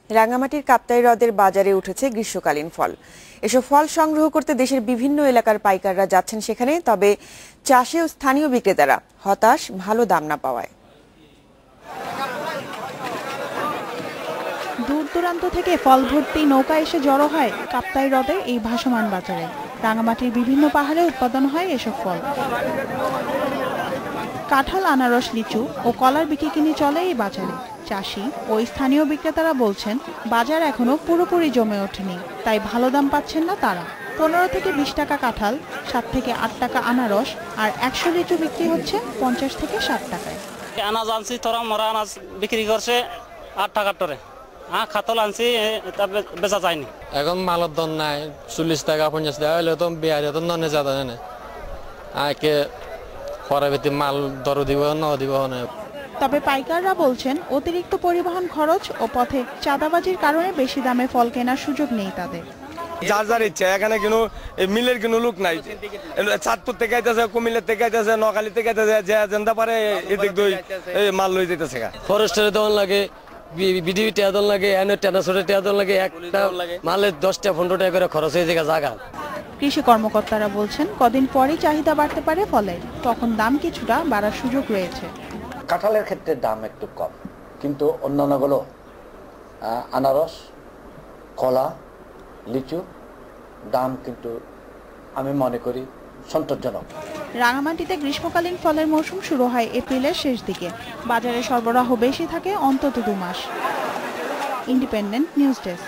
রাঙ্গামাটির কাপ্তাই হ্রদের বাজারে উঠেছে গ্রীষ্মকালীন ফল। এসব ফল সংগ্রহ করতে দেশের বিভিন্ন এলাকার পাইকাররা যাচ্ছেন সেখানে, তবে চাষি ও স্থানীয় বিক্রেতারা হতাশ ভালো দাম না পাওয়ায়। দূর দূরান্ত থেকে ফল ভর্তি নৌকা এসে জড়ো হয় কাপ্তাই হ্রদের এই ভাসমান বাজারে। রাঙ্গামাটির বিভিন্ন পাহাড়ে উৎপাদন হয় এসব ফল। কাঁঠাল, আনারস, লিচু ও কলার বিক্রি চলে এই বাজারে। চাষি ও স্থানীয় বিক্রেতারা বলছেন, বাজার এখনো পুরোপুরি জমে ওঠেনি, তাই ভালো দাম পাচ্ছেন না তারা। 15 থেকে 20 টাকা কাঁঠাল, 7 থেকে 8 টাকা আনারস আর 100 লিচু বিক্রি হচ্ছে 50 থেকে 60 টাকায়। আনাজ আনছি, তোরা মরা আনাজ বিক্রি করছে 8 টাকা টরে। খাতল আনছি, বেচা যায়নি। এখন মালের দর নাই, 40 টাকা 50 টাকা হলে তো বিহারে তো ননে যাতা জানে আগে খরা বেতি মাল দর দিব ন দিব না। তবে পাইকাররা বলছেন, অতিরিক্ত পরিবহন খরচ ও পথে চাঁদাবাজির কারণে বেশি দামে ফল কেনার সুযোগ নেই তাদের। যার যার ইচ্ছা, এখানে কোনো মিলের কোনো লোক নাই। চাঁদপুর থেকে আইতেছে, কুমিল্লার থেকে আইতেছে, নোয়াখালী থেকে আইতেছে, যে জানতে পারে এদিক দই মাল লই যেতেছে। ফরেস্টের দল লাগে, বিডিবি টেয়াদল লাগে, এনে টেনাসোরের টেয়াদল লাগে, একটা মালের 10টা 15 টাকা করে খরচ হয়ে যায় জায়গা। কৃষি কর্মকর্তারা বলছেন, কদিন পরেই চাহিদা বাড়তে পারে ফলে, তখন দাম কিছুটা বাড়ার সুযোগ রয়েছে। কাঁঠালের ক্ষেত্রে দাম একটু কম, কিন্তু অন্যান্যগুলো আনারস, কলা, লিচু দাম কিন্তু আমি মনে করি সন্তোষজনক। রাঙ্গামাটিতে গ্রীষ্মকালীন ফলের মৌসুম শুরু হয় এপ্রিলের শেষ দিকে। বাজারে সরবরাহ বেশি থাকে অন্তত 2 মাস। Independent news desk.